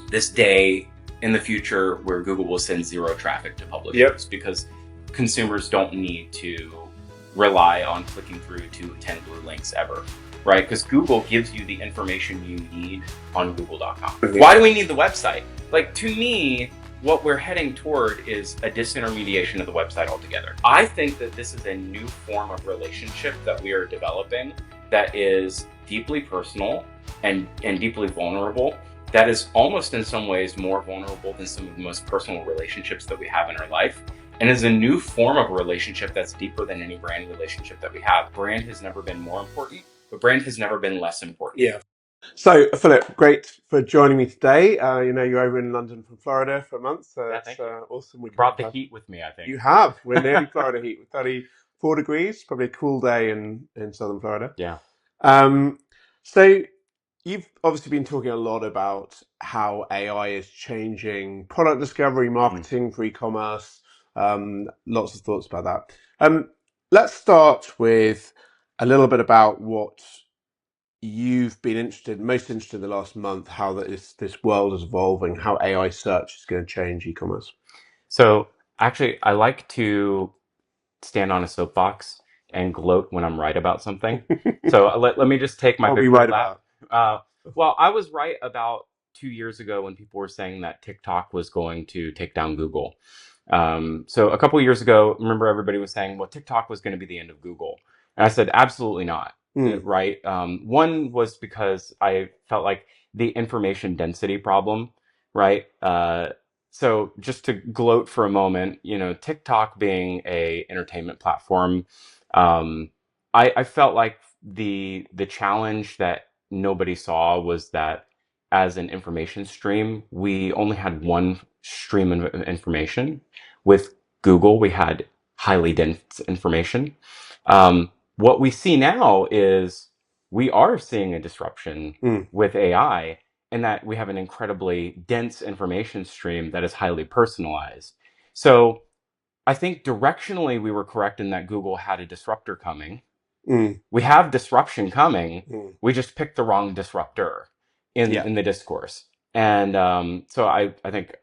this day in the future where Google will send zero traffic to publishers because consumers don't need to rely on clicking through to 10 blue links ever, right? Because Google gives you the information you need on google.com. Why do we need the website? Like, to me, what we're heading toward is a disintermediation of the website altogether. I think that this is a new form of relationship that we are developing that is deeply personal and deeply vulnerable, that is almost in some ways more vulnerable than some of the most personal relationships that we have in our life, and is a new form of a relationship that's deeper than any brand relationship that we have. Brand has never been more important, but brand has never been less important. Yeah. So, Phillip, great for joining me today. You're over in London from Florida for a month, so that's awesome. We brought the heat with me, I think. You have. We're nearly Florida heat with 34 degrees, probably a cool day in southern Florida. Yeah. So you've obviously been talking a lot about how AI is changing product discovery, marketing for e-commerce. Lots of thoughts about that. Let's start with a little bit about what you've been most interested in the last month, how this world is evolving, how AI search is going to change e-commerce. So actually, I like to stand on a soapbox and gloat when I'm right about something. So let me just take my victory lap. Well, I was right about 2 years ago when people were saying that TikTok was going to take down Google. So a couple of years ago, remember everybody was saying, well, TikTok was going to be the end of Google. And I said, absolutely not. Right. One was because I felt like the information density problem, right? So just to gloat for a moment, TikTok being a entertainment platform, I felt like the challenge that nobody saw was that as an information stream, we only had one stream of information. With Google, we had highly dense information. What we see now is we are seeing a disruption with AI, in that we have an incredibly dense information stream that is highly personalized. So I think directionally we were correct in that Google had a disruptor coming. We have disruption coming. We just picked the wrong disruptor in the discourse. And so I think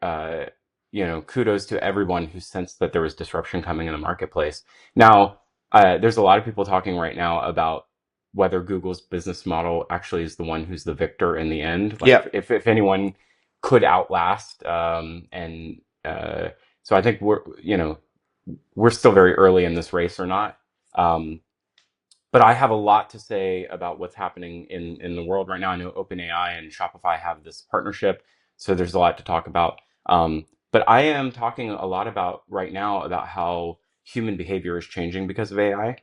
kudos to everyone who sensed that there was disruption coming in the marketplace. Now, there's a lot of people talking right now about whether Google's business model actually is the one who's the victor in the end. If anyone could outlast, so I think we're still very early in this race or not. But I have a lot to say about what's happening in the world right now. I know OpenAI and Shopify have this partnership, so there's a lot to talk about. But I am talking a lot about right now about how human behavior is changing because of AI,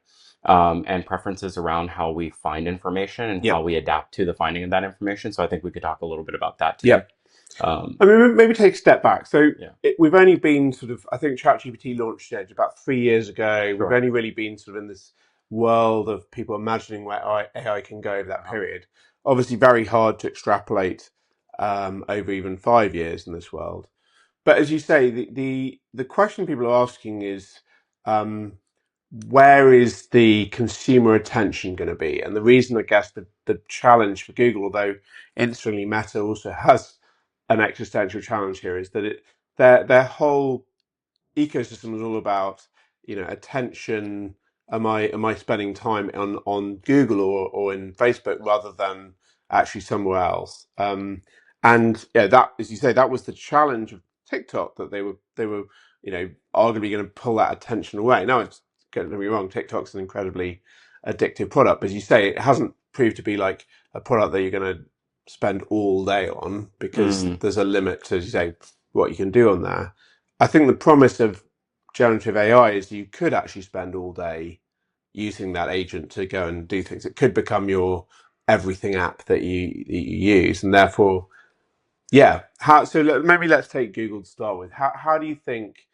and preferences around how we find information and how we adapt to the finding of that information. So I think we could talk a little bit about that today. Maybe take a step back. So we've only been I think ChatGPT launched Edge about 3 years ago. We've only really been in this world of people imagining where AI can go over that period. Obviously very hard to extrapolate over even 5 years in this world. But as you say, the question people are asking is, where is the consumer attention going to be? And the reason, I guess, the challenge for Google, although interestingly Meta also has an existential challenge here, is that their whole ecosystem is all about attention. Am I spending time on Google or in Facebook rather than actually somewhere else? And that, as you say, that was the challenge of TikTok, that they were arguably going to pull that attention away. Now, don't get me wrong, TikTok's an incredibly addictive product, but as you say, it hasn't proved to be like a product that you're going to spend all day on, because there's a limit to, as you say, what you can do on there. I think the promise of generative AI is you could actually spend all day using that agent to go and do things. It could become your everything app that you use, and therefore, so maybe let's take Google to start with. How do you think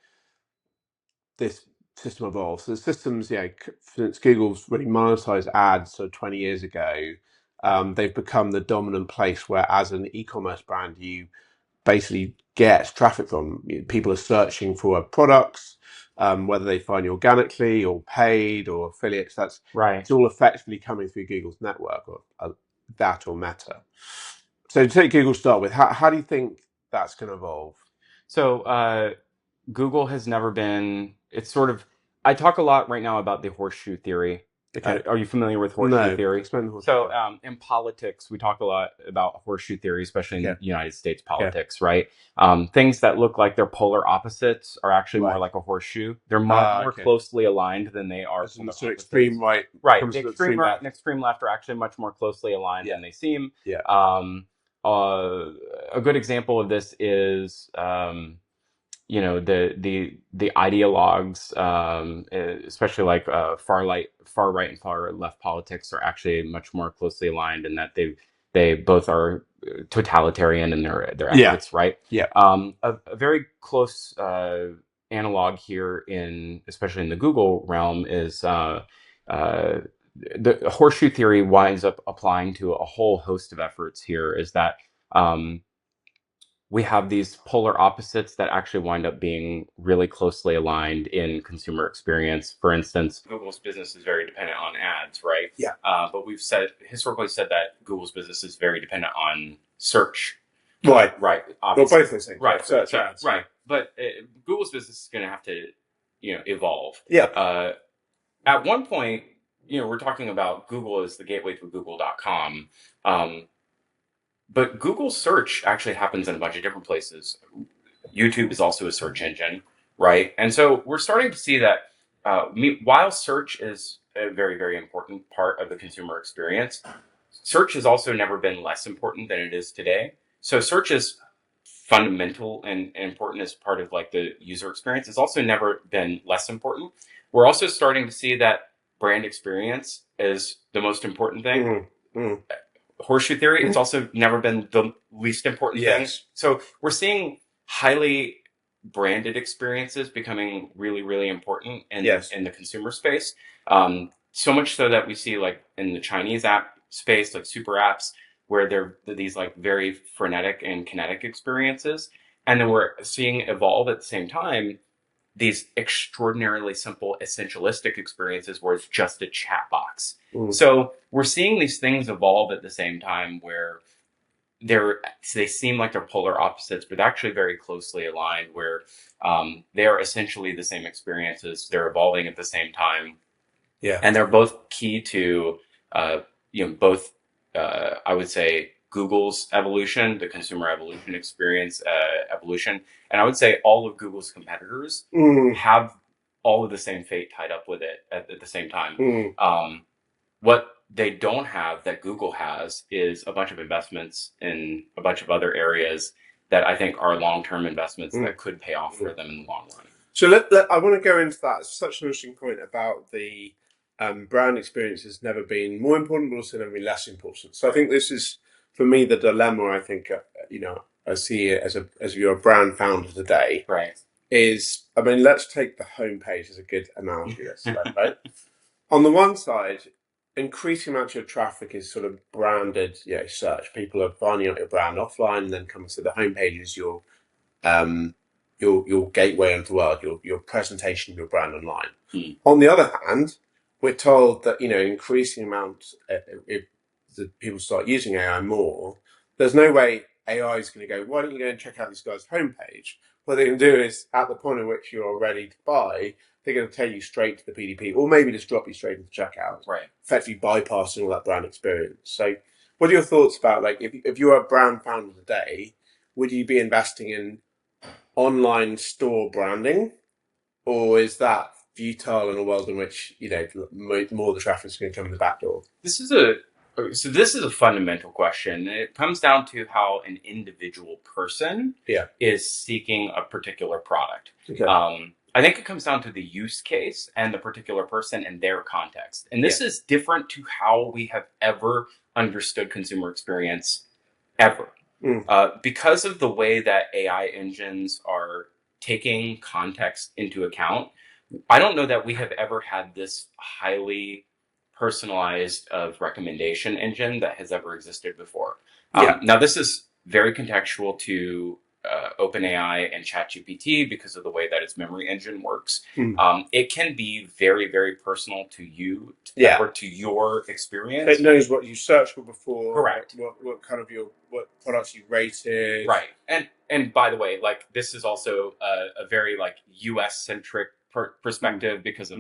this system evolves? So the systems, since Google's really monetized ads 20 years ago, they've become the dominant place where, as an e-commerce brand, you basically get traffic from. People are searching for products, whether they find you organically or paid or affiliates. That's right. It's all effectively coming through Google's network, or that or Meta. So to take Google to start with, how do you think that's going to evolve? So Google has never been. It's sort of. I talk a lot right now about the horseshoe theory. Okay. Are you familiar with horseshoe No. theory? Explain the horseshoe So theory. in politics, we talk a lot about horseshoe theory, especially in Okay. United States Okay. politics, right? Things that look like they're polar opposites are actually more Right. like a horseshoe. They're more Okay. closely aligned than they are As in polar the sort of opposites. extreme right Right. comes The to the extreme extreme right left. and extreme left are actually much more closely aligned Yeah. than they seem. Yeah. Uh, a good example of this is the ideologues, especially like far right and far left politics, are actually much more closely aligned in that they both are totalitarian in their Yeah. efforts, right? Yeah. A very close analog here, in especially in the Google realm, is uh, the horseshoe theory winds up applying to a whole host of efforts here. Is that we have these polar opposites that actually wind up being really closely aligned in consumer experience. For instance, Google's business is very dependent on ads, right? Yeah. But we've historically said that Google's business is very dependent on search. Right. Right. Well, Obviously. both those things. Right. Search ads. Right. But Google's business is going to have to, evolve. Yeah. At one point, we're talking about Google as the gateway to Google.com. But Google search actually happens in a bunch of different places. YouTube is also a search engine, right? And so we're starting to see that while search is a very, very important part of the consumer experience, search has also never been less important than it is today. So search is fundamental and important as part of like the user experience. It's also never been less important. We're also starting to see that brand experience is the most important thing. Horseshoe theory, it's also never been the least important thing. So we're seeing highly branded experiences becoming really, really important in the consumer space. So much so that we see like in the Chinese app space, like super apps, where they're these like very frenetic and kinetic experiences. And then we're seeing evolve at the same time these extraordinarily simple essentialistic experiences where it's just a chat box. So we're seeing these things evolve at the same time where they seem like they're polar opposites, but actually very closely aligned, where they are essentially the same experiences. They're evolving at the same time. Yeah. And they're both key to, both, I would say, Google's evolution, the consumer evolution experience evolution. And I would say all of Google's competitors have all of the same fate tied up with it at the same time. What they don't have that Google has is a bunch of investments in a bunch of other areas that I think are long-term investments that could pay off for them in the long run. So I want to go into that. It's such an interesting point about the brand experience has never been more important, but also never been less important. So I think this is, for me, the dilemma. I think I see it as you're a brand founder today. Right. Let's take the homepage as a good analogy. Right. On the one side, increasing amount of your traffic is sort of branded, search. People are finding out your brand offline and then coming to the homepage as your gateway into the world, your presentation of your brand online. On the other hand, we're told that increasing amounts, if the people start using AI more, there's no way AI is going to go, why don't you go and check out this guy's homepage? What they can do is, at the point at which you're ready to buy, they're going to take you straight to the PDP, or maybe just drop you straight into checkout, right? Effectively bypassing all that brand experience. So, what are your thoughts about, like, if you're a brand founder today, would you be investing in online store branding, or is that futile in a world in which more of the traffic is going to come in the back door? This is a fundamental question. It comes down to how an individual person is seeking a particular product. Okay. I think it comes down to the use case and the particular person and their context. And this is different to how we have ever understood consumer experience ever. Because of the way that AI engines are taking context into account, I don't know that we have ever had this highly personalized of recommendation engine that has ever existed before. Now, this is very contextual to OpenAI and ChatGPT because of the way that its memory engine works. It can be very, very personal to you, or to your experience. It knows what you searched for before. Correct. What products you rated. Right. And and by the way, like this is also a very like U.S. centric perspective because of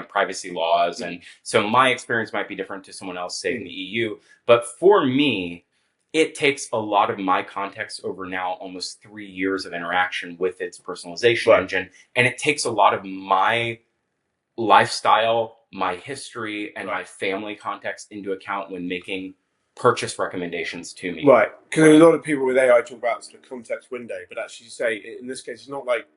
privacy laws, and so my experience might be different to someone else, say in the EU. But for me, it takes a lot of my context over now almost 3 years of interaction with its personalization engine, and it takes a lot of my lifestyle, my history, and my family context into account when making purchase recommendations to me. Right, because a lot of people with AI talk about sort of context window, but actually say in this case it's not like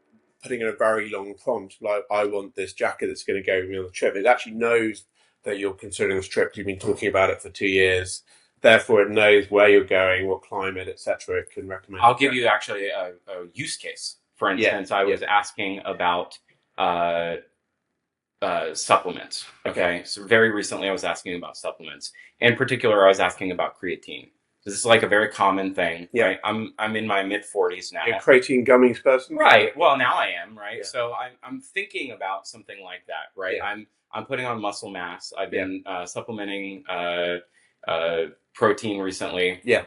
putting in a very long prompt like I want this jacket that's going to go with me on the trip. It actually knows that you're considering this trip. You've been talking about it for 2 years. Therefore, it knows where you're going, what climate, etc. It can recommend. I'll give you actually a use case. For instance, I was asking about supplements. Okay, so very recently I was asking about supplements. In particular, I was asking about creatine. This is like a very common thing. Yeah, right? I'm in my mid-40s now. You're a creatine gummies person, right? Well, now I am, right? Yeah. So I'm thinking about something like that, right? Yeah. I'm putting on muscle mass. I've been supplementing protein recently. Yeah,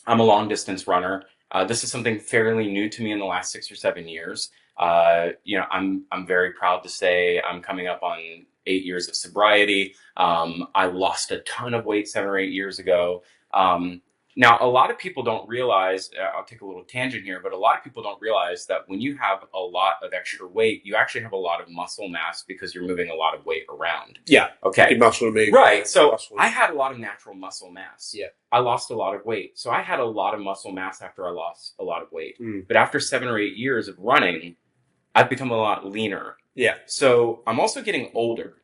I'm a long distance runner. This is something fairly new to me in the last 6 or 7 years. I'm very proud to say I'm coming up on 8 years of sobriety. I lost a ton of weight 7 or 8 years ago. Now, a lot of people don't realize, I'll take a little tangent here, but a lot of people don't realize that when you have a lot of extra weight, you actually have a lot of muscle mass because you're moving a lot of weight around. Yeah. Okay. Muscle movement. Right. So I had a lot of natural muscle mass. Yeah. I lost a lot of weight. So I had a lot of muscle mass after I lost a lot of weight. But after 7 or 8 years of running, I've become a lot leaner. Yeah. So I'm also getting older.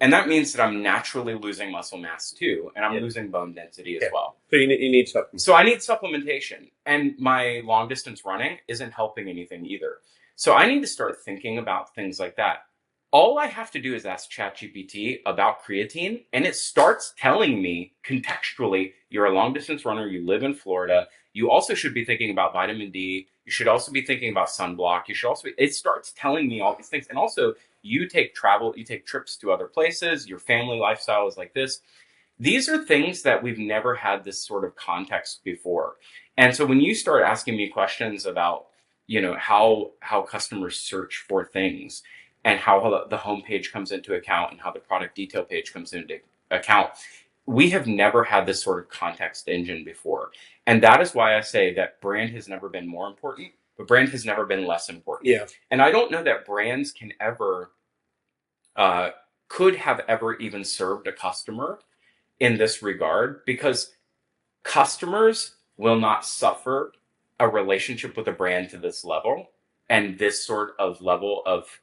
And that means that I'm naturally losing muscle mass too. And I'm losing bone density as well. So you need supplements. So I need supplementation. And my long distance running isn't helping anything either. So I need to start thinking about things like that. All I have to do is ask ChatGPT about creatine, and it starts telling me contextually, you're a long distance runner, you live in Florida, you also should be thinking about vitamin D, you should also be thinking about sunblock, it starts telling me all these things. And also, you take trips to other places, your family lifestyle is like this. These are things that we've never had this sort of context before. And so when you start asking me questions about, how customers search for things, and how the homepage comes into account and how the product detail page comes into account, we have never had this sort of context engine before. And that is why I say that brand has never been more important, but brand has never been less important. Yeah. And I don't know that brands can ever, could have ever even served a customer in this regard, because customers will not suffer a relationship with a brand to this level and this sort of level of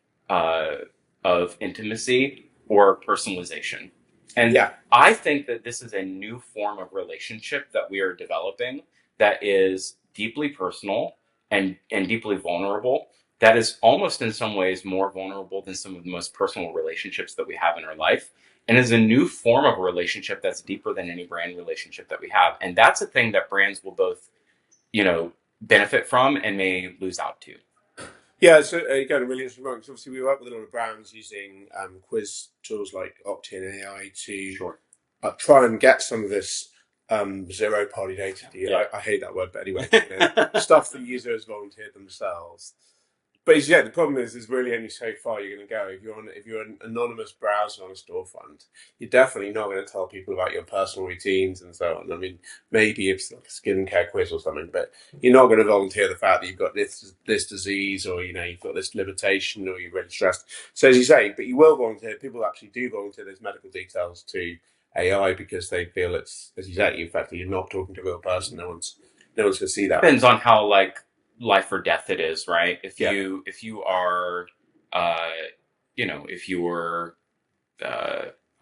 intimacy or personalization. And I think that this is a new form of relationship that we are developing that is deeply personal and deeply vulnerable, that is almost in some ways more vulnerable than some of the most personal relationships that we have in our life, and is a new form of a relationship that's deeper than any brand relationship that we have. And that's a thing that brands will both, benefit from and may lose out to. Yeah, so again, a really interesting point. So obviously, we work with a lot of brands using quiz tools like Optin AI to try and get some of this zero-party data. I hate that word, but anyway, stuff that users volunteered themselves. But the problem is there's really only so far you're going to go. If you're an anonymous browser on a storefront, you're definitely not going to tell people about your personal routines and so on. I mean, maybe it's like a skincare quiz or something, but you're not going to volunteer the fact that you've got this disease, or you've got this limitation, or you're really stressed. So as you say, but you will volunteer. People actually do volunteer those medical details to AI because they feel it's, as you say, in fact, you're not talking to a real person. No one's going to see that. Depends on how life or death it is, right? If you are, I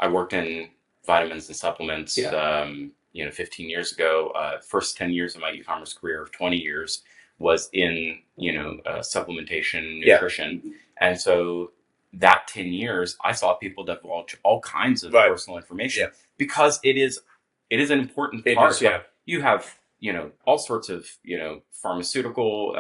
worked in vitamins and supplements, 15 years ago. First 10 years of my e-commerce career, of 20 years, was in, supplementation, nutrition. And so that 10 years, I saw people divulge all kinds of personal information because it is an important part. You have, all sorts of, pharmaceutical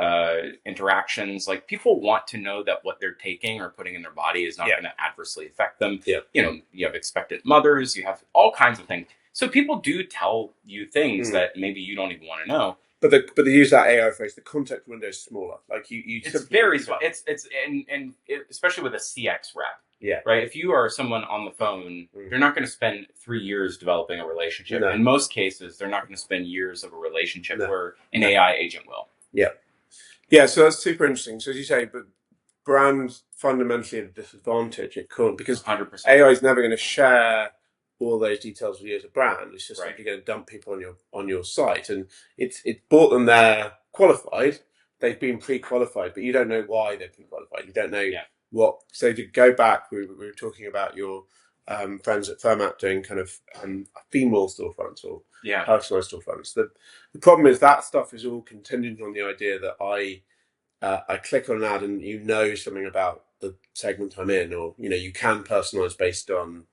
interactions. Like, people want to know that what they're taking or putting in their body is not going to adversely affect them. You have expectant mothers, you have all kinds of things. So people do tell you things that maybe you don't even want to know. But they use that AI phrase. The context window is smaller. Like it's very small. It's especially with a CX rep. Yeah. Right. If you are someone on the phone, they're not going to spend 3 years developing a relationship. No. In most cases, they're not going to spend years of a relationship where an No. AI agent will. Yeah. Yeah. So that's super interesting. So as you say, but brands fundamentally at a disadvantage. It couldn't, because 100%. AI is never going to share all those details with you as a brand. It's just Right. simply going to dump people on your site, and it's brought them there qualified. They've been pre-qualified, but you don't know why they've been qualified. You don't know what. So to go back, we were talking about your friends at Fermat doing kind of female storefronts or personalized storefronts. The problem is that stuff is all contingent on the idea that I click on an ad and you know something about the segment I'm in, or you can personalize based on.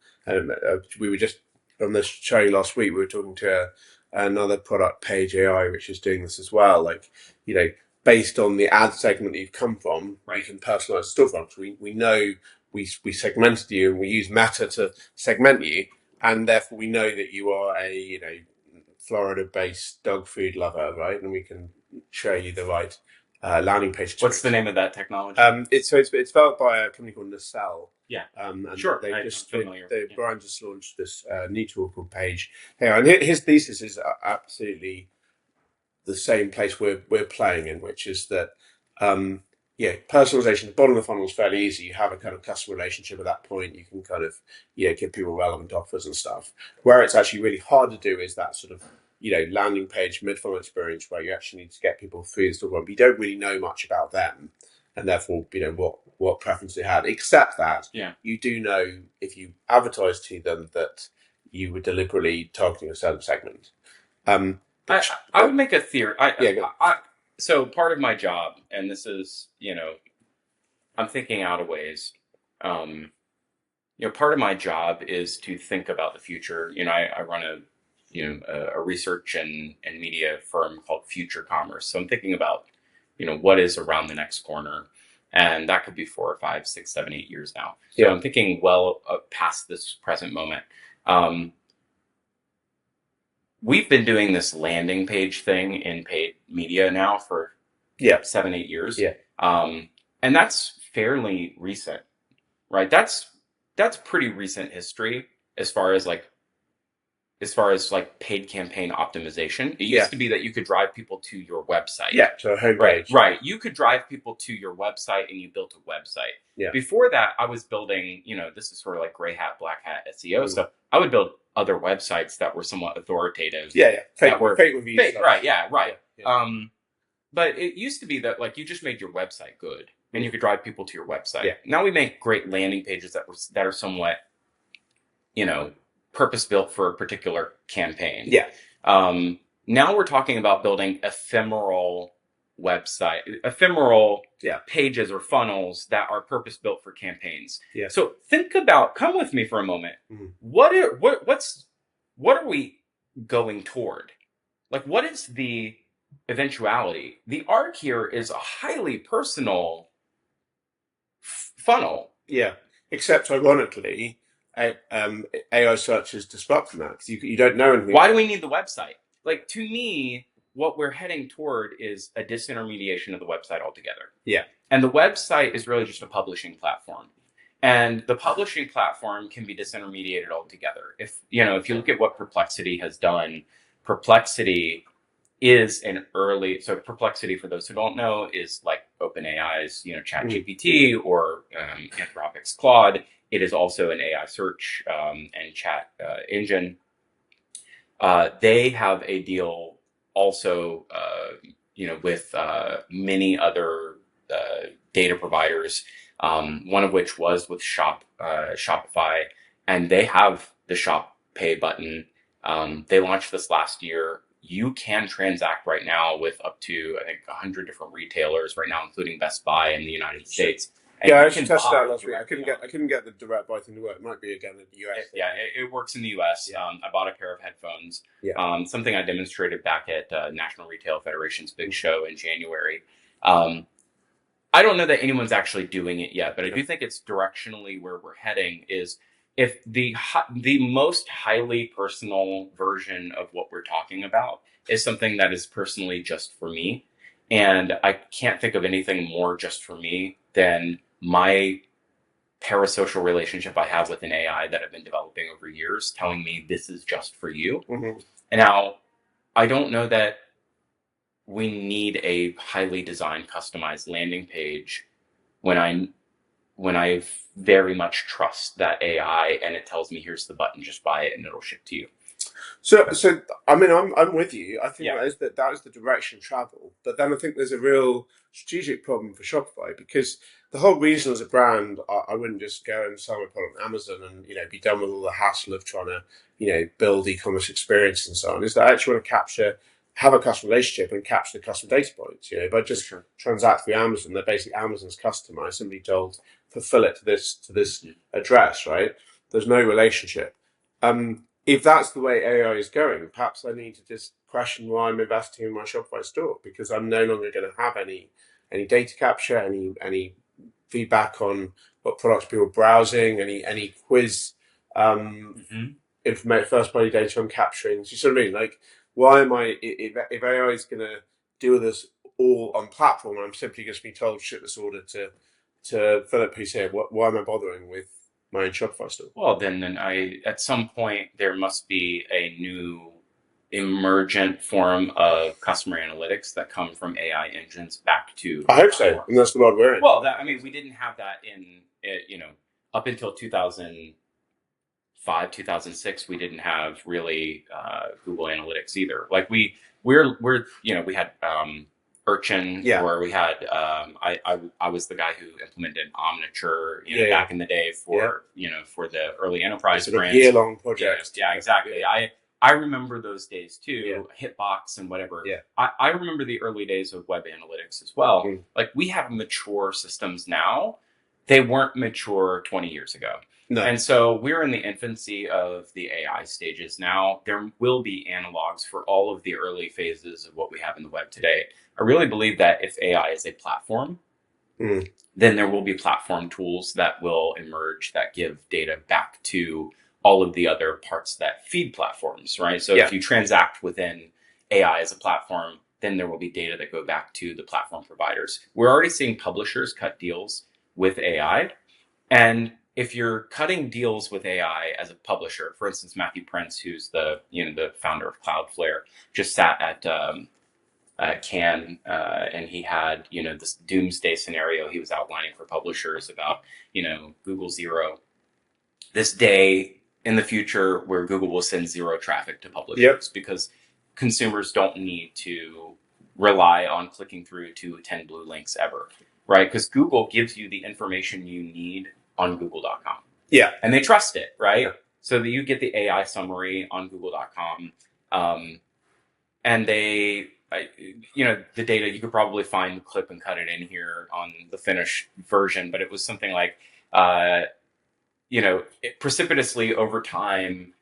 We were just on this show last week. We were talking to another product, Page AI, which is doing this as well. Like based on the ad segment that you've come from, you can personalize storefronts. We know we segmented you, and we use Meta to segment you, and therefore we know that you are a Florida-based dog food lover, right? And we can show you the right landing page. What's the name of that technology? It's developed by a company called Nacelle. Yeah. And sure. Brian just launched this new tool called Page. And his thesis is absolutely the same place we're playing in, which is that personalization. The bottom of the funnel is fairly easy. You have a kind of customer relationship at that point. You can kind of give people relevant offers and stuff. Where it's actually really hard to do is that sort of landing page mid-funnel experience where you actually need to get people through the store, but you don't really know much about them, and therefore what preference they had, except that you do know if you advertise to them that you were deliberately targeting a certain segment. I would make a theory. So part of my job, and this is I'm thinking out of ways. Part of my job is to think about the future. I run a research and media firm called Future Commerce. So I'm thinking about, what is around the next corner, and that could be 4 or 5, 6, 7, 8 years now. So I'm thinking past this present moment. We've been doing this landing page thing in paid media now for 7, 8 years. And that's fairly recent, right? That's pretty recent history as far as paid campaign optimization. It used to be that you could drive people to your website. So a homepage. Right. You could drive people to your website, and you built a website. Before that, I was building, this is sort of like gray hat, black hat SEO stuff. I would build other websites that were somewhat authoritative. Fake reviews. Fake, right, right. But it used to be that you just made your website good, and you could drive people to your website. Now we make great landing pages that are somewhat, purpose-built for a particular campaign. Now we're talking about building ephemeral pages or funnels that are purpose-built for campaigns. So come with me for a moment. What are we going toward? What is the eventuality? The arc here is a highly personal funnel. Except ironically, AI search is disrupting that, because you don't know anything. Why do we need the website? To me, what we're heading toward is a disintermediation of the website altogether. And the website is really just a publishing platform. And the publishing platform can be disintermediated altogether. If you look at what Perplexity has done, Perplexity is Perplexity, for those who don't know, is like OpenAI's, ChatGPT or Anthropic's Claude. It is also an AI search and chat engine. They have a deal also, with many other data providers. One of which was with Shopify, and they have the Shop Pay button. They launched this last year. You can transact right now with up to, I think, 100 different retailers right now, including Best Buy in the United States. I actually tested that last week. I couldn't get the direct buy thing to work. It might be again in the US. It works in the US. I bought a pair of headphones. Something I demonstrated back at National Retail Federation's big show in January. I don't know that anyone's actually doing it yet, but I do think it's directionally where we're heading. Is if the most highly personal version of what we're talking about is something that is personally just for me. And I can't think of anything more just for me than my parasocial relationship I have with an AI that I've been developing over years, telling me this is just for you. Mm-hmm. And now I don't know that we need a highly designed, customized landing page when I very much trust that AI and it tells me here's the button, just buy it and it'll ship to you. So I mean, I'm with you. I think that is the direction of travel. But then I think there's a real strategic problem for Shopify, because the whole reason as a brand, I wouldn't just go and sell my product on Amazon and be done with all the hassle of trying to build e-commerce experience and so on. Is that I actually want to have a customer relationship and capture the customer data points. If I just transact through Amazon, they're basically Amazon's customer. I simply told fulfill it to this address, right? There's no relationship. If that's the way AI is going, perhaps I need to just question why I'm investing in my Shopify store, because I'm no longer going to have any data capture, any feedback on what products people are browsing, any quiz information, first party data I'm capturing. So you see what I mean? Like, why am I, if AI is going to do this all on platform, I'm simply just being told ship this order to Phillip who's here. Why am I bothering with my own Shopify store? Well, then at some point there must be a new emergent form of customer analytics that come from AI engines back to. I hope so, and that's the world we're in. Well, we didn't have that in up until 2005, 2006. We didn't have really Google Analytics either. Like we had Urchin, where we had I was the guy who implemented Omniture back in the day for for the early enterprise brands. Year-long project. Yeah, exactly. I remember those days too, Hitbox and whatever. Yeah. I remember the early days of web analytics as well. Mm-hmm. Like, we have mature systems now. They weren't mature 20 years ago. No. And so we're in the infancy of the AI stages now. There will be analogs for all of the early phases of what we have in the web today. I really believe that if AI is a platform, then there will be platform tools that will emerge that give data back to all of the other parts that feed platforms, right? So if you transact within AI as a platform, then there will be data that go back to the platform providers. We're already seeing publishers cut deals with AI. And if you're cutting deals with AI as a publisher, for instance, Matthew Prince, who's the founder of Cloudflare, just sat at Cannes, and he had this doomsday scenario he was outlining for publishers about Google Zero, this day in the future where Google will send zero traffic to publishers because consumers don't need to rely on clicking through to 10 blue links ever, right? Because Google gives you the information you need on google.com. Yeah. And they trust it, right? Yeah. So that you get the AI summary on google.com. And they, the data, you could probably find the clip and cut it in here on the finished version, but it was something like, precipitously over time,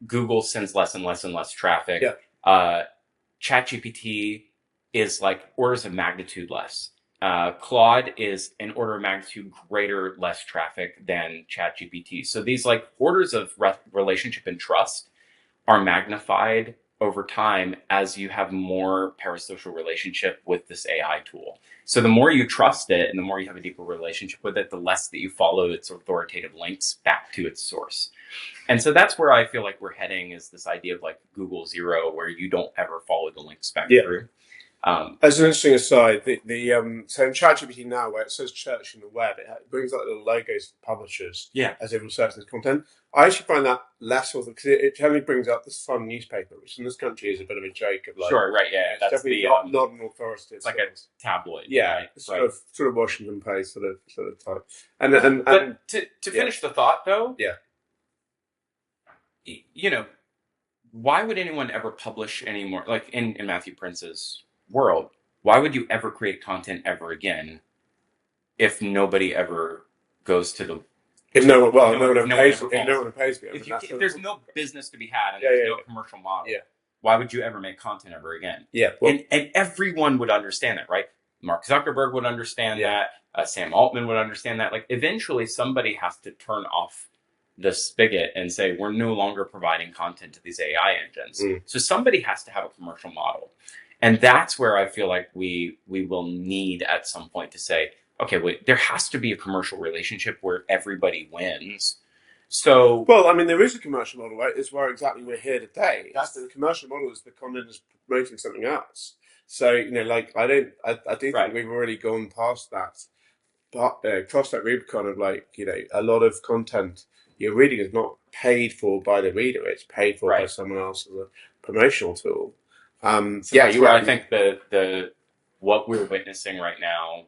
Google sends less and less and less traffic. Yeah. ChatGPT is like orders of magnitude less. Claude is an order of magnitude greater, less traffic than ChatGPT. So these like orders of relationship and trust are magnified over time as you have more parasocial relationship with this AI tool. So the more you trust it and the more you have a deeper relationship with it, the less that you follow its authoritative links back to its source. And so that's where I feel like we're heading, is this idea of like Google Zero, where you don't ever follow the links back through. As an interesting aside, so in ChatGPT now, where it says "church" in the web, it brings up little logos for publishers as they research this content. I actually find that less awesome because it generally brings up the Sun newspaper, which in this country is a bit of a joke of like. Sure, right, yeah, it's that's definitely not an authoritative. It's like a tabloid. Yeah, right? Sort of Washington Post sort of type. But to finish the thought though, why would anyone ever publish anymore? Like in Matthew Prince's world, why would you ever create content ever again if nobody ever goes to the no one pays for it. There's no business to be had and there's no commercial model. Yeah. Why would you ever make content ever again? Yeah. Well, and everyone would understand that, right? Mark Zuckerberg would understand that. Sam Altman would understand that. Like, eventually somebody has to turn off the spigot and say, we're no longer providing content to these AI engines. So somebody has to have a commercial model. And that's where I feel like we will need at some point to say, okay, wait, there has to be a commercial relationship where everybody wins. So, well, I mean, there is a commercial model, right? It's where exactly we're here today. That's the commercial model is the content is promoting something else. So, like I do think we've already gone past that, crossed that Rubicon of like, a lot of content you're reading is not paid for by the reader; it's paid for by someone else as a promotional tool. So that's where I think the what we're witnessing right now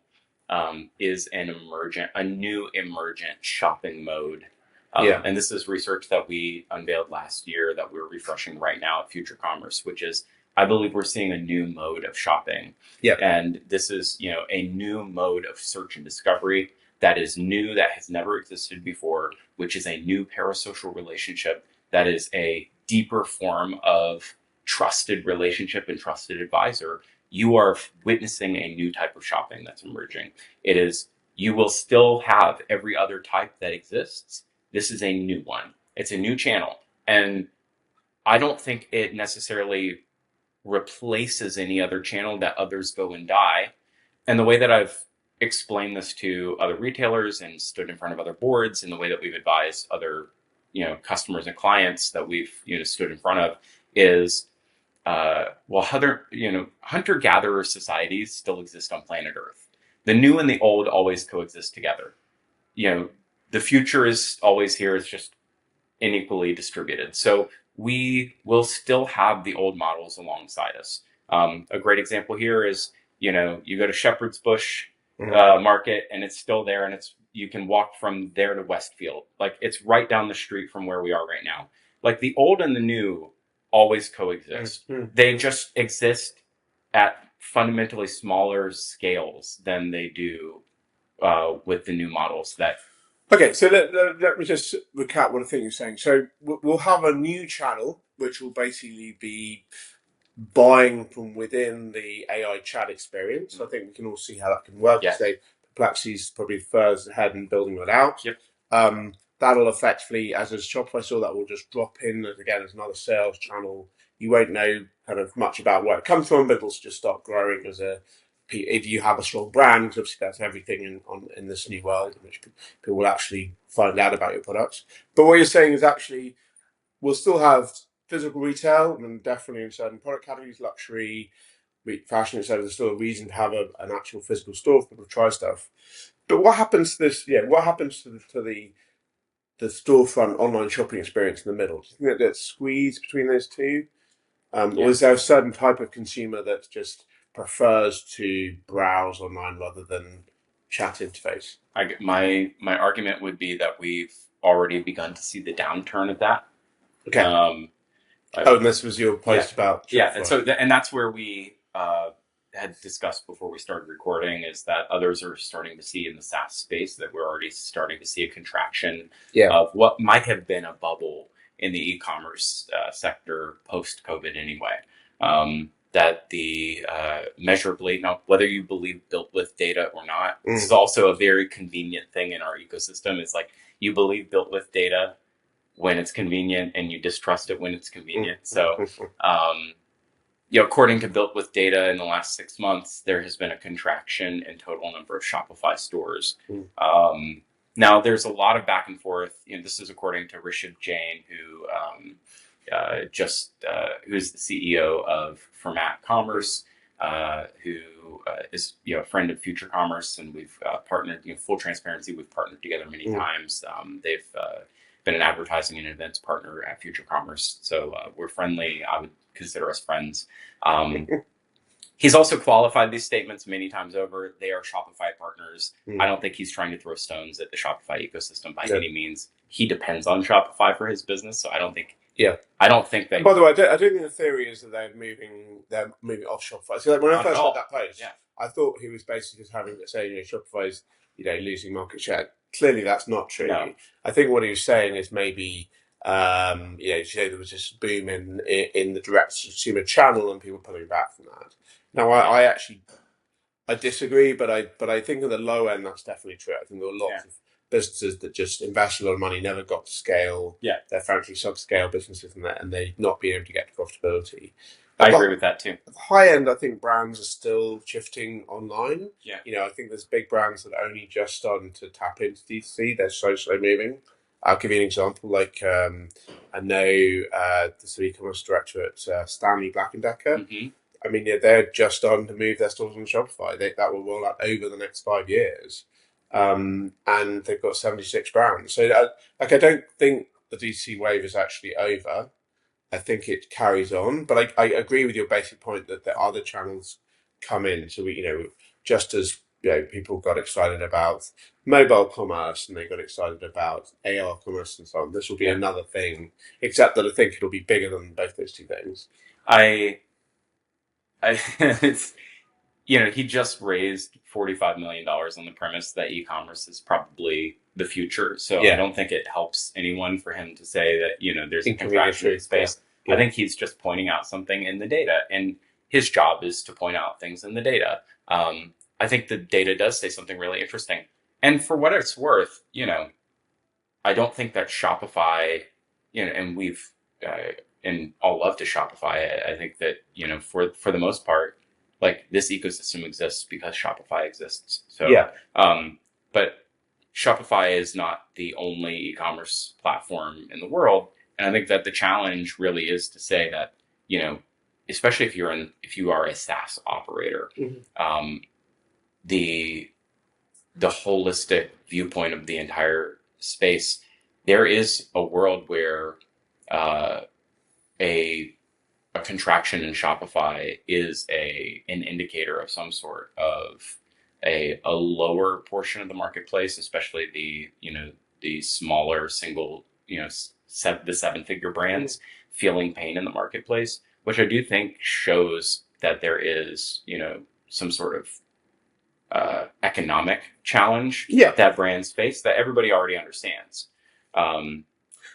is a new emergent shopping mode. And this is research that we unveiled last year that we're refreshing right now at Future Commerce, which is, I believe we're seeing a new mode of shopping. And this is, a new mode of search and discovery that is new, that has never existed before, which is a new parasocial relationship that is a deeper form of trusted relationship and trusted advisor. You are witnessing a new type of shopping that's emerging. It is, you will still have every other type that exists. This is a new one. It's a new channel. And I don't think it necessarily replaces any other channel that others go and die. And the way that I've explained this to other retailers and stood in front of other boards, and the way that we've advised other, customers and clients that we've, stood in front of is, hunter-gatherer societies still exist on planet Earth. The new and the old always coexist together. The future is always here. It's just unequally distributed. So we will still have the old models alongside us. A great example here is, you go to Shepherd's Bush Market, and it's still there, and you can walk from there to Westfield. Like, it's right down the street from where we are right now. Like, the old and the new always coexist. They just exist at fundamentally smaller scales than they do with the new models that. Okay, so let me just recap what I think you're saying. So we'll have a new channel, which will basically be buying from within the AI chat experience. I think we can all see how that can work. So Perplexity's probably further ahead in building that out. That'll effectively, as a Shopify store, that will just drop in again as another sales channel. You won't know kind of much about where it comes from, but it'll just start growing if you have a strong brand, because obviously that's everything in this new world in which people will actually find out about your products. But what you're saying is actually we'll still have physical retail, and definitely in certain product categories, luxury, fashion, etc. There's still a reason to have an actual physical store for people to try stuff. But what happens to this? What happens to the storefront online shopping experience in the middle? Do you think that gets squeezed between those two? Or is there a certain type of consumer that just prefers to browse online rather than chat interface? My argument would be that we've already begun to see the downturn of that. Okay. And this was your post about Shopify. And that's where we had discussed before we started recording, is that others are starting to see in the SaaS space that we're already starting to see a contraction of what might have been a bubble in the e-commerce sector post-COVID anyway. That the measurably, now whether you believe built with data or not, this is also a very convenient thing in our ecosystem. It's like, you believe built with data when it's convenient, and you distrust it when it's convenient. So, according to Built with Data, in the last 6 months, there has been a contraction in total number of Shopify stores. Now, there's a lot of back and forth. This is according to Rishad Jain, who's the CEO of Format Commerce, who is a friend of Future Commerce, and we've partnered. Full transparency, we've partnered together many times. They've been an advertising and events partner at Future Commerce, so we're friendly. I would consider us friends. He's also qualified these statements many times over. They are Shopify partners. I don't think he's trying to throw stones at the Shopify ecosystem by any means. He depends on Shopify for his business, so I don't think. I don't think that. By the way, I don't think the theory is that they're moving off Shopify. So when I first read that post, I thought he was basically just having to say, Shopify's losing market share. Clearly, that's not true. No. I think what he was saying is maybe there was this boom in the direct consumer channel and people pulling back from that. Now, I disagree, but I think at the low end that's definitely true. I think there are lots of businesses that just invest a lot of money, never got to scale. Yeah. They're frankly subscale businesses and they not being able to get to profitability. I agree with that too. At the high end, I think brands are still shifting online. Yeah. I think there's big brands that are only just starting to tap into D2C. They're so slow moving. I'll give you an example. Like I know the sort of e-commerce director at Stanley Black & Decker. Mm-hmm. I mean, they're just starting to move their stores on Shopify. That will roll out over the next 5 years. And they've got 76 brands. So I don't think the D2C wave is actually over. I think it carries on, but I agree with your basic point that the other channels come in. So just as people got excited about mobile commerce and they got excited about AR commerce and so on, this will be another thing. Except that I think it'll be bigger than both those two things. It's, he just raised $45 million on the premise that e-commerce is probably the future. So I don't think it helps anyone for him to say that, there's a contraction in space. Yeah. I think he's just pointing out something in the data, and his job is to point out things in the data. I think the data does say something really interesting. And for what it's worth, I don't think that Shopify, and we've, and all love to Shopify. I think that, for the most part, like, this ecosystem exists because Shopify exists. So, but Shopify is not the only e-commerce platform in the world. And I think that the challenge really is to say that, especially if you are a SaaS operator, mm-hmm. The holistic viewpoint of the entire space, there is a world where a contraction in Shopify is an indicator of some sort of a lower portion of the marketplace, especially the smaller single, the 7-figure brands feeling pain in the marketplace, which I do think shows that there is, some sort of economic challenge that brands face that everybody already understands.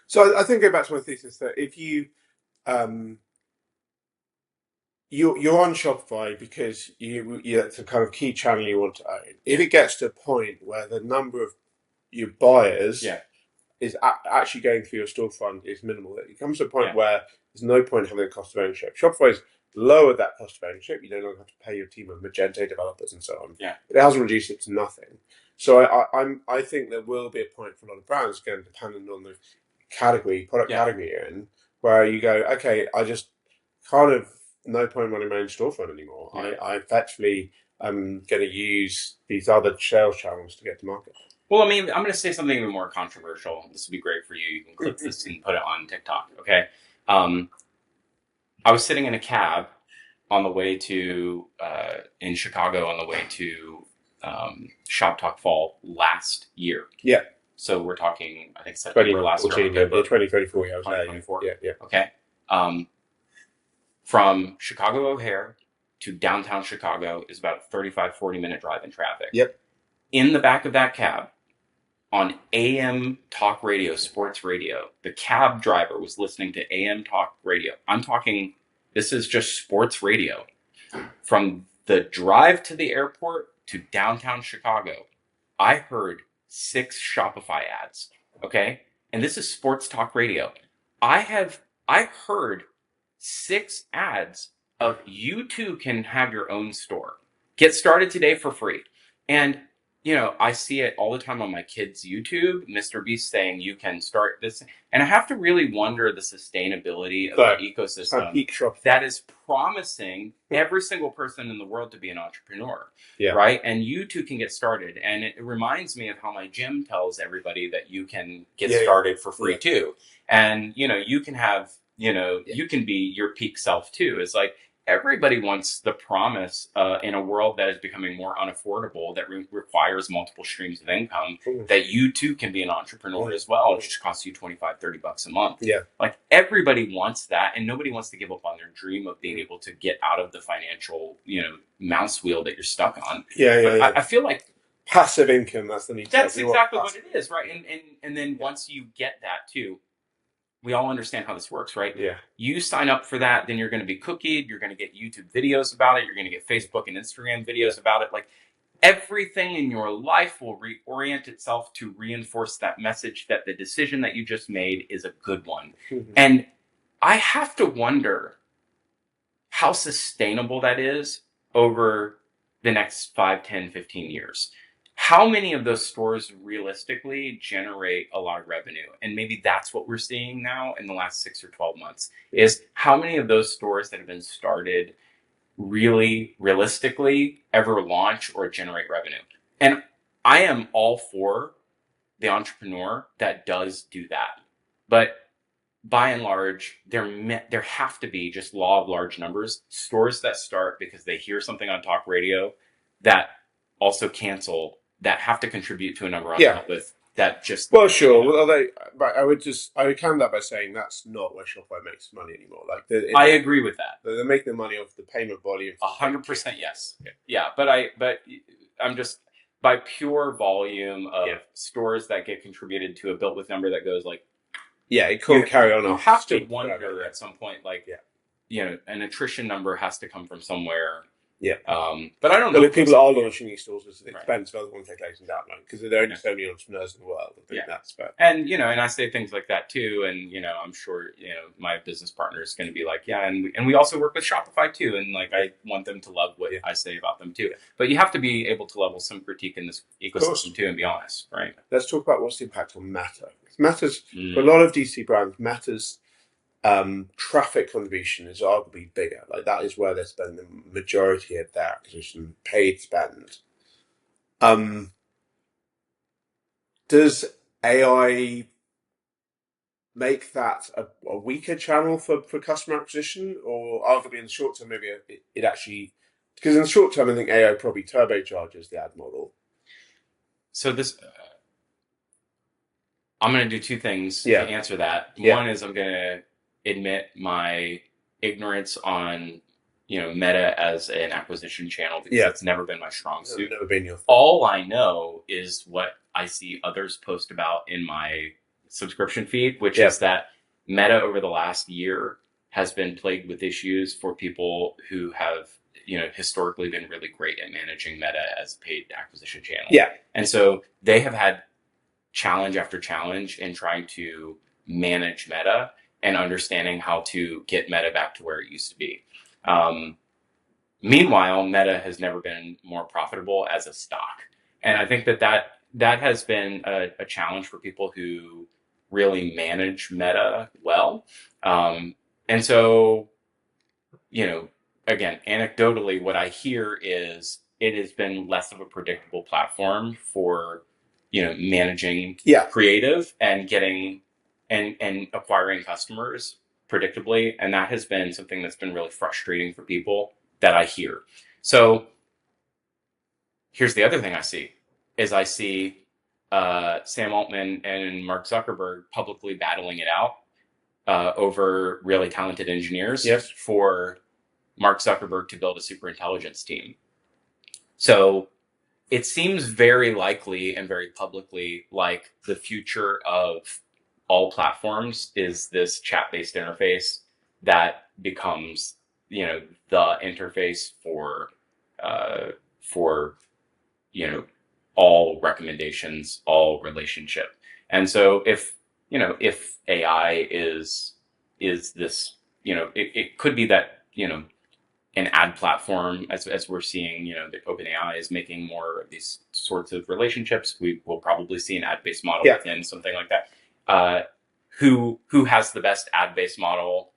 So I think go back to my thesis that if you're on Shopify because it's a kind of key channel you want to own. If it gets to a point where the number of your buyers is actually going through your storefront is minimal, it comes to a point where there's no point having a cost of ownership. Shopify's lowered that cost of ownership. You no longer have to pay your team of Magento developers and so on. Yeah. But it hasn't reduced it to nothing. So I think there will be a point for a lot of brands, again, dependent on the product category you're in, where you go, okay, I just kind of no point running my own storefront anymore. Yeah. I effectively am going to use these other sales channels to get to market. Well, I mean, I'm going to say something even more controversial. This would be great for you. You can clip this and put it on TikTok, okay? I was sitting in a cab on the way to, in Chicago, on the way to Shop Talk Fall last year. Yeah. So we're talking, I think, September last year. 2024, yeah. 2024. Yeah. Okay. From Chicago O'Hare to downtown Chicago is about a 35-40 minute drive in traffic. Yep. In the back of that cab, on AM talk radio, sports radio, the cab driver was listening to AM talk radio. I'm talking, this is just sports radio. From the drive to the airport to downtown Chicago, I heard 6 Shopify ads, okay? And this is sports talk radio. I heard 6 ads of you too can have your own store. Get started today for free. And I see it all the time on my kids' YouTube, Mr. Beast saying you can start this. And I have to really wonder the sustainability of the ecosystem that is promising every single person in the world to be an entrepreneur, right? And you too can get started. And it reminds me of how my gym tells everybody that you can get started for free too. And, you can have, you can be your peak self too. It's like, everybody wants the promise in a world that is becoming more unaffordable, that requires multiple streams of income, that you too can be an entrepreneur as well. It just costs you $25-$30 a month. Yeah. Like, everybody wants that, and nobody wants to give up on their dream of being able to get out of the financial, mouse wheel that you're stuck on. Yeah. I feel like passive income, that's the need. That's exactly what it is, right? And then once you get that too, we all understand how this works, right? Yeah. You sign up for that, then you're going to be cookied. You're going to get YouTube videos about it. You're going to get Facebook and Instagram videos about it. Like, everything in your life will reorient itself to reinforce that message that the decision that you just made is a good one. Mm-hmm. And I have to wonder how sustainable that is over the next 5, 10, 15 years. How many of those stores realistically generate a lot of revenue? And maybe that's what we're seeing now in the last 6 or 12 months, is how many of those stores that have been started really realistically ever launch or generate revenue. And I am all for the entrepreneur that does do that. But by and large, there have to be, just law of large numbers, stores that start because they hear something on talk radio that also cancel, that have to contribute to a number on top with that just... Well, sure. Well, I would counter that by saying that's not where Shopify makes money anymore. Like, I agree with that. They're making the money off the payment volume. 100%, yes. Yeah, but I'm just, by pure volume of stores that get contributed to a built with number that goes like... Yeah, it can't carry on. You have to wonder at some point, like, an attrition number has to come from somewhere. Yeah. But I don't know. If people are launching these stores, it depends whether one take later down, because there are only so many entrepreneurs in the world. I think that's fair. And, and I say things like that too. And, I'm sure, my business partner is going to be like, and we also work with Shopify too. And like, I want them to love what I say about them too. Yeah. But you have to be able to level some critique in this ecosystem too and be honest, right? Let's talk about what's the impact on Meta. Meta's, for a lot of DC brands, Meta's traffic contribution is arguably bigger. Like, that is where they spend the majority of their acquisition paid spend. Does AI make that a weaker channel for customer acquisition, or arguably in the short term, maybe it actually, because in the short term, I think AI probably turbocharges the ad model. So this, I'm going to do two things to answer that. One is I'm going to admit my ignorance on, Meta as an acquisition channel, because it's never been my strong suit. Never been your... All I know is what I see others post about in my subscription feed, which is that Meta over the last year has been plagued with issues for people who have, historically been really great at managing Meta as a paid acquisition channel. Yeah. And so they have had challenge after challenge in trying to manage Meta and understanding how to get Meta back to where it used to be. Meanwhile, Meta has never been more profitable as a stock. And I think that has been a challenge for people who really manage Meta well. And so, again, anecdotally, what I hear is it has been less of a predictable platform for, managing creative and getting and acquiring customers predictably. And that has been something that's been really frustrating for people that I hear. So here's the other thing I see Sam Altman and Mark Zuckerberg publicly battling it out over really talented engineers for Mark Zuckerberg to build a superintelligence team. So it seems very likely and very publicly like the future of all platforms is this chat-based interface that becomes, the interface for all recommendations, all relationship. And so if AI is this, it could be that, an ad platform, as we're seeing, that OpenAI is making more of these sorts of relationships. We will probably see an ad-based model within something like that. Who has the best ad-based model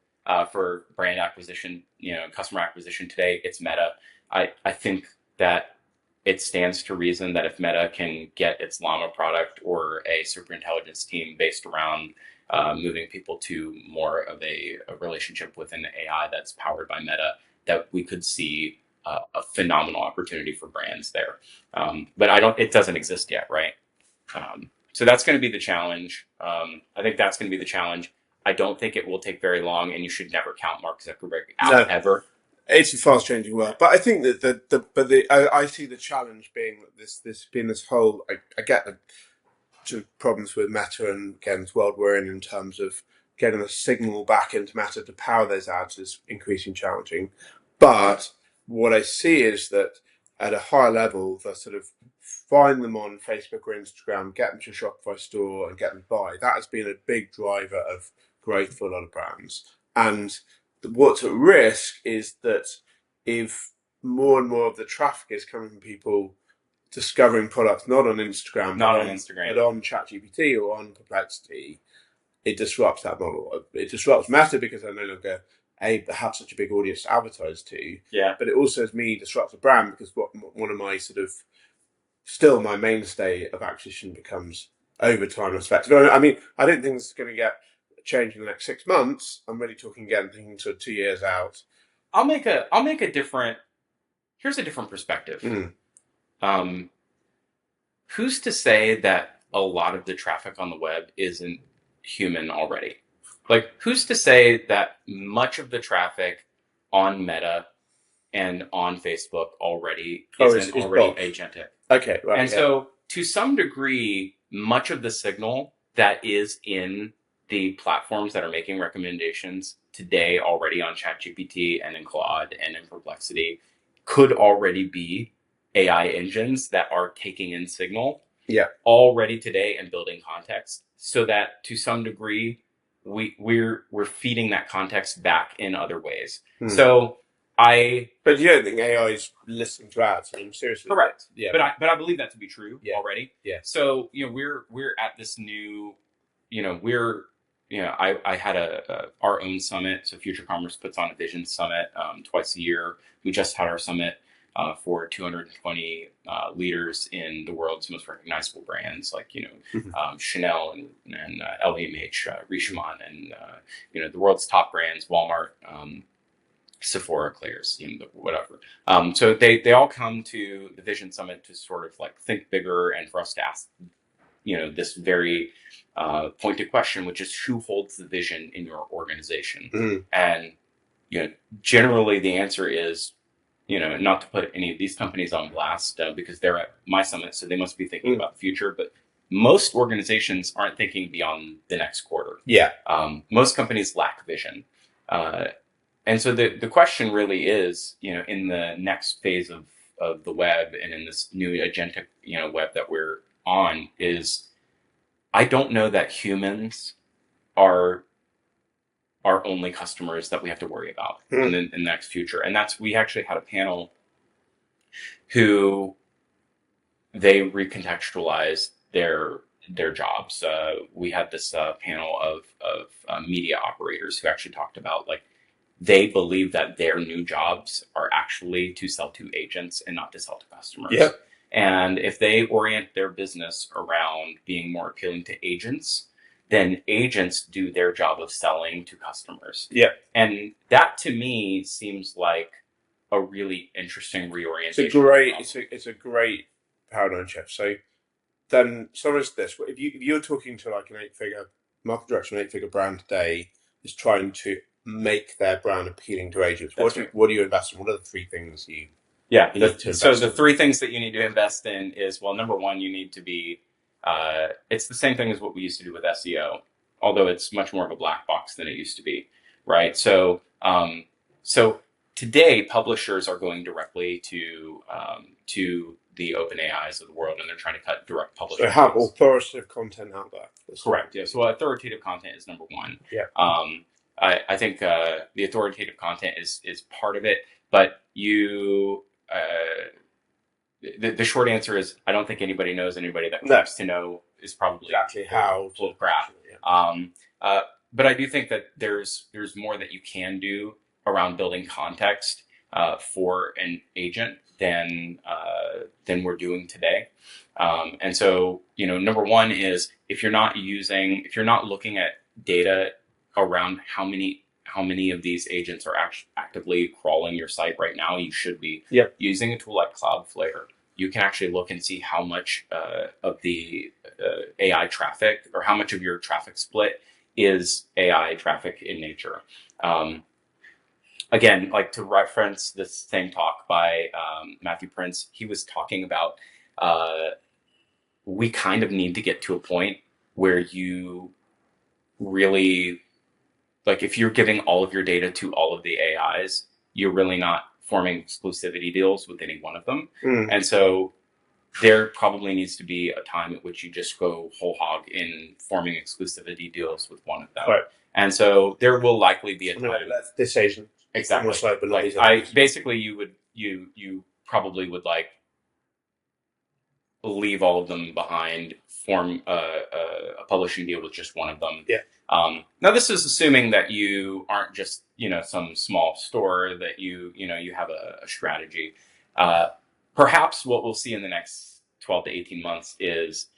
for brand acquisition, customer acquisition today? It's Meta. I think that it stands to reason that if Meta can get its Llama product or a superintelligence team based around moving people to more of a relationship with an AI that's powered by Meta, that we could see a phenomenal opportunity for brands there. But it doesn't exist yet, right? So that's going to be the challenge. I think that's going to be the challenge. I don't think it will take very long, and you should never count Mark Zuckerberg out ever. It's a fast-changing world, but I think that I see the challenge being this whole. I get the two problems with Meta and again this world we're in terms of getting the signal back into Meta to power those ads is increasingly challenging. But what I see is that at a higher level, the sort of find them on Facebook or Instagram, get them to a Shopify store and get them to buy. That has been a big driver of growth for a lot of brands. And what's at risk is that if more and more of the traffic is coming from people discovering products not on Instagram, not on Instagram, but on ChatGPT or on Perplexity, it disrupts that model. It disrupts Meta because they're no longer able to have such a big audience to advertise to. Yeah. But it also, as me, disrupts a brand because one of my sort of still my mainstay of acquisition becomes over time perspective. I mean, I don't think this is going to get changed in the next 6 months. I'm really talking again, thinking sort of 2 years out. I'll make a different. Here's a different perspective. Who's to say that a lot of the traffic on the web isn't human already? Like, who's to say that much of the traffic on Meta and on Facebook already isn't already agentic? Okay, right. And so, to some degree, much of the signal that is in the platforms that are making recommendations today already on ChatGPT and in Claude and in Perplexity could already be AI engines that are taking in signal already today and building context, so that to some degree we're feeding that context back in other ways. So but you don't think AI is listening to ads? I mean, seriously. Correct. Yeah. But I believe that to be true already. Yeah. So we're at this new, I had our own summit. So Future Commerce puts on a vision summit twice a year. We just had our summit for 220 leaders in the world's most recognizable brands, like Chanel and LVMH, Richemont, and the world's top brands, Walmart, Sephora, Claire's, whatever. So they all come to the Vision Summit to sort of like think bigger and for us to ask, this very pointed question, which is who holds the vision in your organization? And generally the answer is, not to put any of these companies on blast because they're at my summit, so they must be thinking about the future. But most organizations aren't thinking beyond the next quarter. Yeah. Most companies lack vision. And so the question really is, in the next phase of the web and in this new agentic, web that we're on, is I don't know that humans are our only customers that we have to worry about in the next future. And we actually had a panel who they recontextualized their jobs. We had this panel of media operators who actually talked about they believe that their new jobs are actually to sell to agents and not to sell to customers. Yep. And if they orient their business around being more appealing to agents, then agents do their job of selling to customers. Yeah. And that to me seems like a really interesting reorientation. It's a great paradigm shift. So then summarize this. If you're talking to like an 8-figure market director, an 8-figure brand today is trying to make their brand appealing to agents, what do you invest in? What are the 3 things you need to invest in? The 3 things that you need to invest in is, well, number one, you need to be it's the same thing as what we used to do with SEO, although it's much more of a black box than it used to be, right? So today publishers are going directly to the OpenAIs of the world, and they're trying to cut direct publishing. So have authoritative content out there. Correct. Yeah. So authoritative content is number one. Yeah. I think the authoritative content is part of it, but the short answer is I don't think anybody knows anybody that claims to know is probably exactly how full of crap. Yeah. But I do think that there's more that you can do around building context for an agent than we're doing today. And so, number one is if you're not looking at data around how many of these agents are actively crawling your site right now, you should be using a tool like Cloudflare. You can actually look and see how much of the AI traffic, or how much of your traffic split is AI traffic in nature. Again, like to reference this same talk by Matthew Prince, he was talking about we kind of need to get to a point where you really, if you're giving all of your data to all of the AIs, you're really not forming exclusivity deals with any one of them. And so there probably needs to be a time at which you just go whole hog in forming exclusivity deals with one of them. Right. And so there will likely be a time. This agent. Exactly. Slow, but like basically you probably would like leave all of them behind, form a publishing deal with just one of them. Yeah. Now this is assuming that you aren't just, some small store, that you have a strategy. Perhaps what we'll see in the next 12 to 18 months is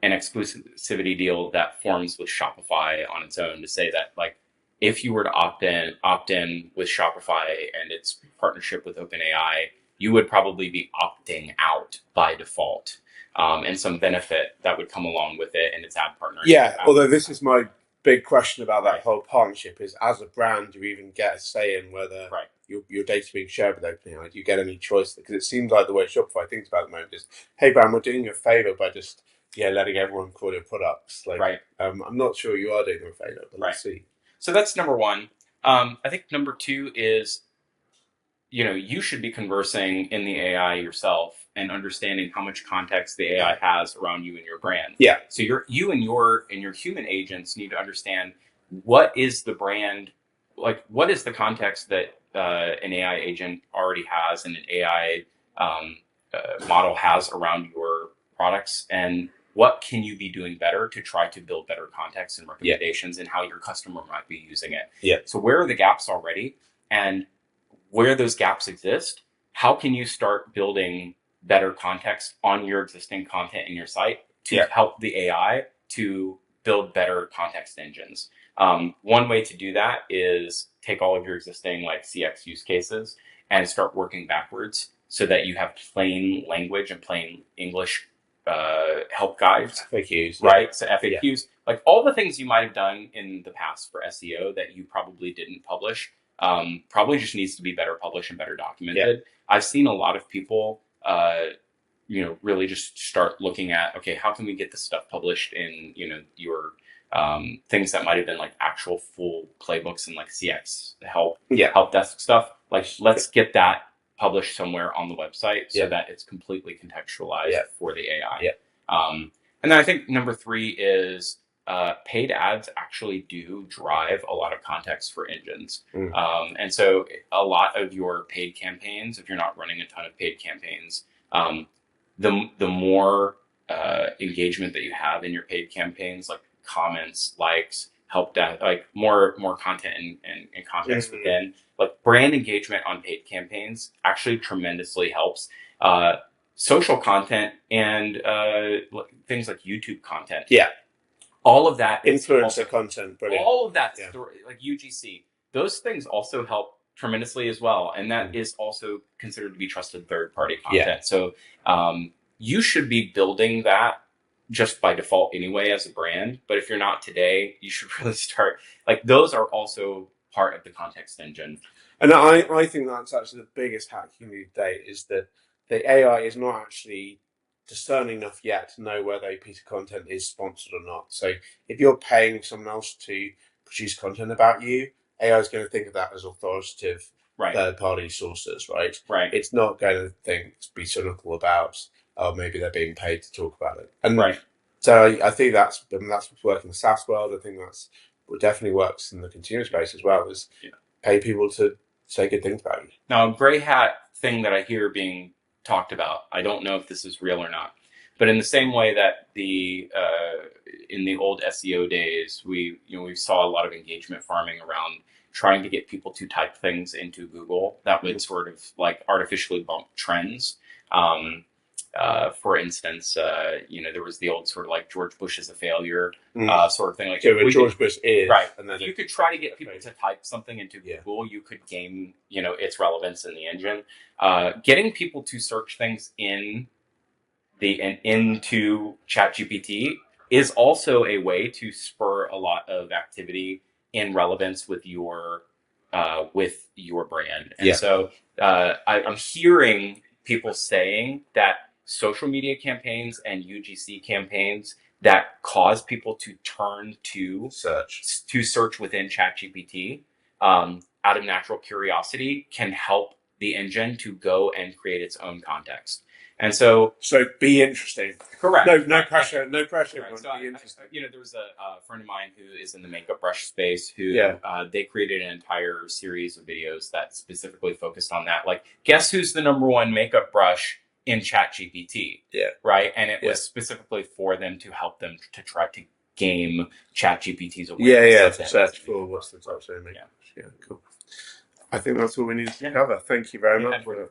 an exclusivity deal that forms with Shopify on its own, to say that, like, if you were to opt in with Shopify and its partnership with OpenAI, you would probably be opting out by default. And some benefit that would come along with it and its ad partnership. Yeah, although this is my big question about that whole partnership is, as a brand, do you even get a say in whether your data being shared with OpenAI? Do you get any choice? Because it seems like the way Shopify thinks about it at the moment is, hey, brand, we're doing you a favor by just letting everyone call your products. I'm not sure you are doing them a favor, but let's see. So that's number one. I think number two is, you should be conversing in the AI yourself and understanding how much context the AI has around you and your brand. Yeah. So you and your human agents need to understand what is the brand, like what is the context that an AI agent already has and an AI model has around your products, and what can you be doing better to try to build better context and recommendations and how your customer might be using it. Yeah. So where are the gaps already? And where those gaps exist, how can you start building better context on your existing content in your site to help the AI to build better context engines? One way to do that is take all of your existing CX use cases and start working backwards so that you have plain language and plain English help guides. FAQs. Right? So FAQs, like all the things you might have done in the past for SEO that you probably didn't publish, probably just needs to be better published and better documented. I've seen a lot of people, really just start looking at, okay, how can we get this stuff published in, your things that might have been like actual full playbooks and like CX help desk stuff. Like, let's get that published somewhere on the website so that it's completely contextualized for the AI. And then I think number three is paid ads actually do drive a lot of context for engines. And so a lot of your paid campaigns, if you're not running a ton of paid campaigns, the more engagement that you have in your paid campaigns, like comments, likes, help desk, like more content and context within, like brand engagement on paid campaigns actually tremendously helps. Social content and things like YouTube content. All of that. Influencer content. Brilliant. All of that, like UGC, those things also help tremendously as well. And that is also considered to be trusted third-party content. So you should be building that just by default anyway as a brand. But if you're not today, you should really start. Like, those are also part of the context engine. And I think that's actually the biggest hack you need today, is that the AI is not actually discerning enough yet to know whether a piece of content is sponsored or not. So if you're paying someone else to produce content about you, AI is going to think of that as authoritative third-party sources, right? It's not going to be cynical about, oh, maybe they're being paid to talk about it. And so I think that's what's working in the SaaS world. I think that's what definitely works in the consumer space as well, is pay people to say good things about you. Now, a gray hat thing that I hear being talked about, I don't know if this is real or not, but in the same way that in the old SEO days, we saw a lot of engagement farming around trying to get people to type things into Google that would sort of like artificially bump trends. For instance, there was the old sort of like George Bush is a failure sort of thing. Like, George Bush is and then you could try to get people to type something into Google. You could game its relevance in the engine. Getting people to search things into ChatGPT is also a way to spur a lot of activity in relevance with your brand. And so I'm hearing people saying that social media campaigns and UGC campaigns that cause people to turn to search within ChatGPT out of natural curiosity can help the engine to go and create its own context. And so be interesting. Correct. No pressure. No pressure. Correct. So be interesting. there was a friend of mine who is in the makeup brush space who they created an entire series of videos that specifically focused on that. Like, guess who's the number one makeup brush in ChatGPT? Yeah. Right. And it was specifically for them to help them to try to game ChatGPT's awareness. To search for what's the top makeup. Yeah. Cool. I think that's all we need to cover. Thank you very much. Appreciate